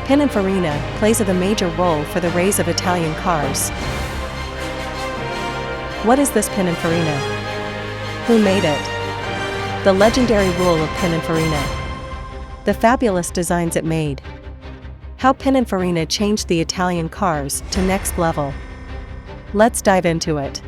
Pininfarina plays a major role for the rise of Italian cars. What is this Pininfarina? Who made it? The legendary rule of Pininfarina. The fabulous designs it made. How Pininfarina changed the Italian cars to next level. Let's dive into it.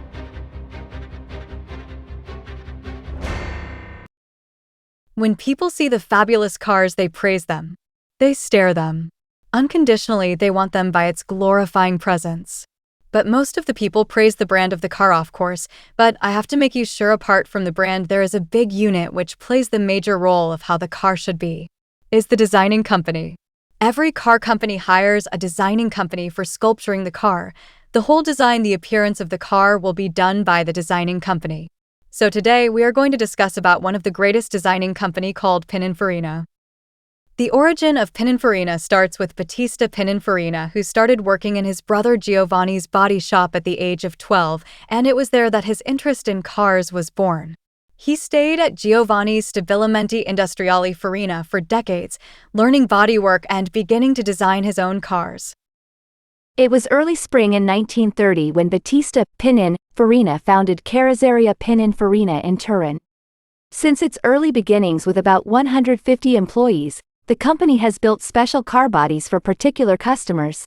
When people see the fabulous cars, they praise them. They stare them. Unconditionally, they want them by its glorifying presence. But most of the people praise the brand of the car, of course, but I have to make you sure apart from the brand there is a big unit which plays the major role of how the car should be. Is the designing company. Every car company hires a designing company for sculpturing the car. The whole design, the appearance of the car will be done by the designing company. So today we are going to discuss about one of the greatest designing company called Pininfarina. The origin of Pininfarina starts with Battista Pininfarina, who started working in his brother Giovanni's body shop at the age of 12, and it was there that his interest in cars was born. He stayed at Giovanni's Stabilimenti Industriali Farina for decades, learning bodywork and beginning to design his own cars. It was early spring in 1930 when Battista Pininfarina founded Carrozzeria Pininfarina in Turin. Since its early beginnings with about 150 employees, the company has built special car bodies for particular customers.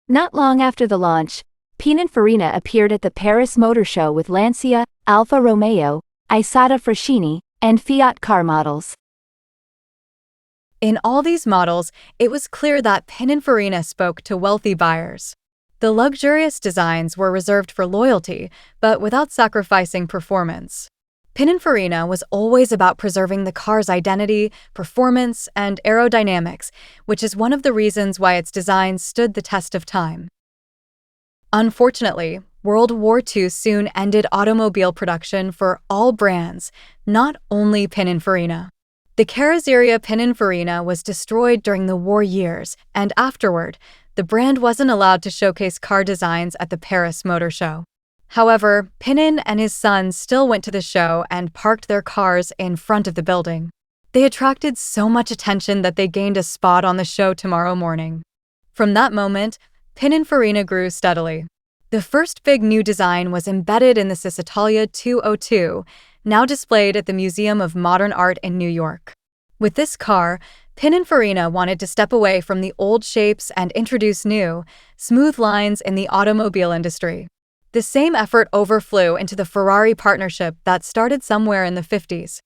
Not long after the launch, Pininfarina appeared at the Paris Motor Show with Lancia, Alfa Romeo, Isotta Fraschini, and Fiat car models. In all these models, it was clear that Pininfarina spoke to wealthy buyers. The luxurious designs were reserved for loyalty, but without sacrificing performance. Pininfarina was always about preserving the car's identity, performance, and aerodynamics, which is one of the reasons why its designs stood the test of time. Unfortunately, World War II soon ended automobile production for all brands, not only Pininfarina. The Carrozzeria Pininfarina was destroyed during the war years, and afterward, the brand wasn't allowed to showcase car designs at the Paris Motor Show. However, Pinin and his sons still went to the show and parked their cars in front of the building. They attracted so much attention that they gained a spot on the show tomorrow morning. From that moment, Pininfarina grew steadily. The first big new design was embedded in the Italia 202, now displayed at the Museum of Modern Art in New York. With this car, Pininfarina wanted to step away from the old shapes and introduce new, smooth lines in the automobile industry. The same effort overflew into the Ferrari partnership that started somewhere in the 50s.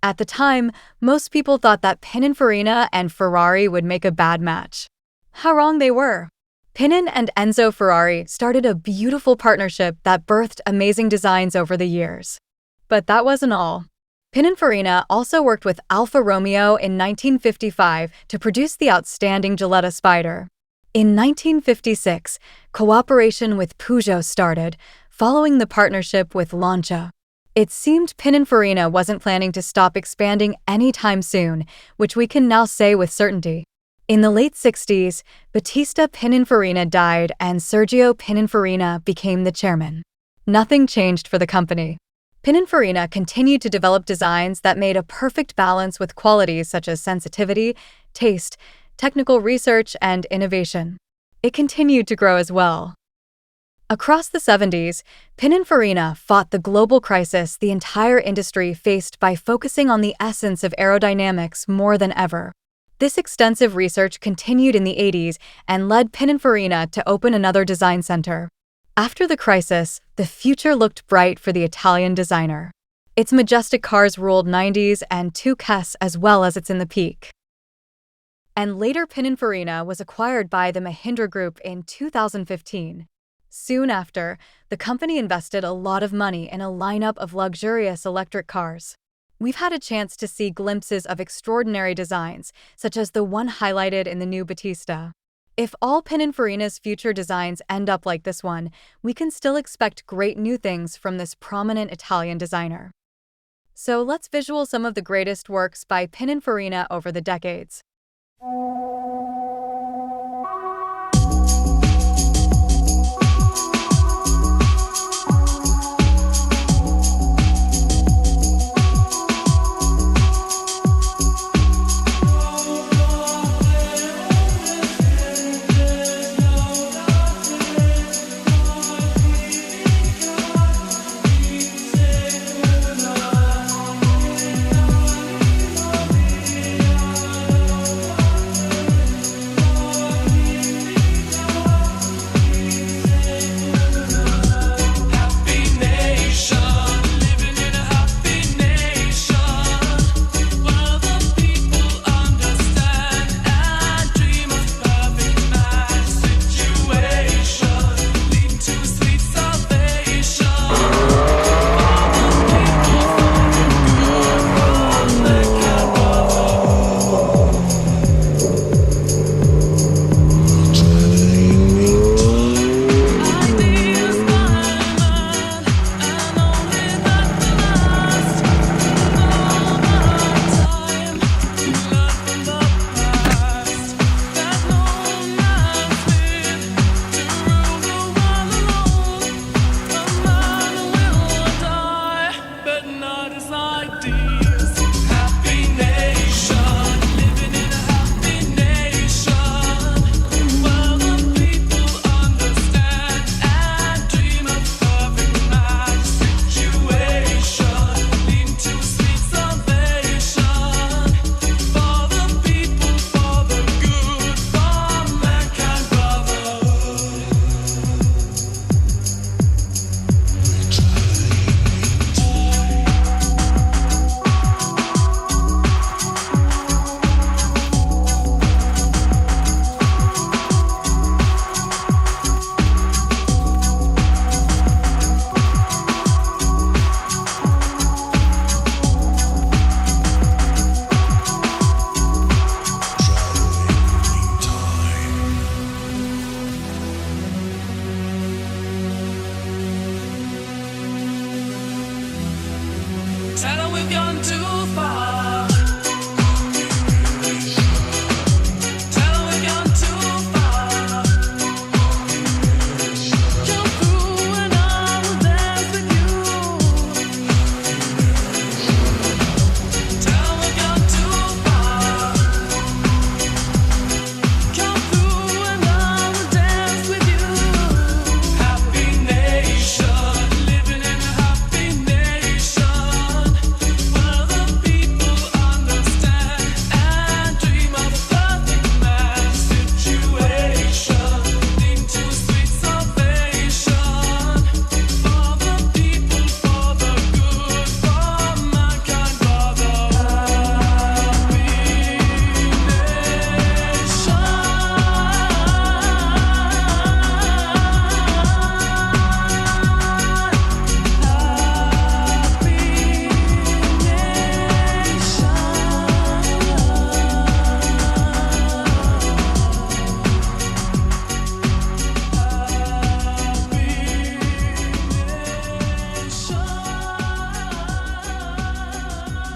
At the time, most people thought that Pininfarina and Ferrari would make a bad match. How wrong they were. Pinin and Enzo Ferrari started a beautiful partnership that birthed amazing designs over the years. But that wasn't all. Pininfarina also worked with Alfa Romeo in 1955 to produce the outstanding Gilletta Spider. In 1956, cooperation with Peugeot started, following the partnership with Lancia. It seemed Pininfarina wasn't planning to stop expanding anytime soon, which we can now say with certainty. In the late 60s, Battista Pininfarina died and Sergio Pininfarina became the chairman. Nothing changed for the company. Pininfarina continued to develop designs that made a perfect balance with qualities such as sensitivity, taste, technical research, and innovation. It continued to grow as well. Across the 70s, Pininfarina fought the global crisis the entire industry faced by focusing on the essence of aerodynamics more than ever. This extensive research continued in the 80s and led Pininfarina to open another design center. After the crisis, the future looked bright for the Italian designer. Its majestic cars ruled 90s and 2Ks as well as it's in the peak. And later Pininfarina was acquired by the Mahindra Group in 2015. Soon after, the company invested a lot of money in a lineup of luxurious electric cars. We've had a chance to see glimpses of extraordinary designs, such as the one highlighted in the new Battista. If all Pininfarina's future designs end up like this one, we can still expect great new things from this prominent Italian designer. So let's visual some of the greatest works by Pininfarina over the decades.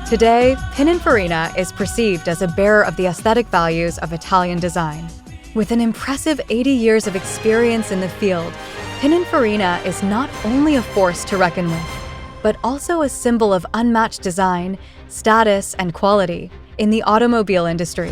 Today, Pininfarina is perceived as a bearer of the aesthetic values of Italian design. With an impressive 80 years of experience in the field, Pininfarina is not only a force to reckon with, but also a symbol of unmatched design, status, and quality in the automobile industry.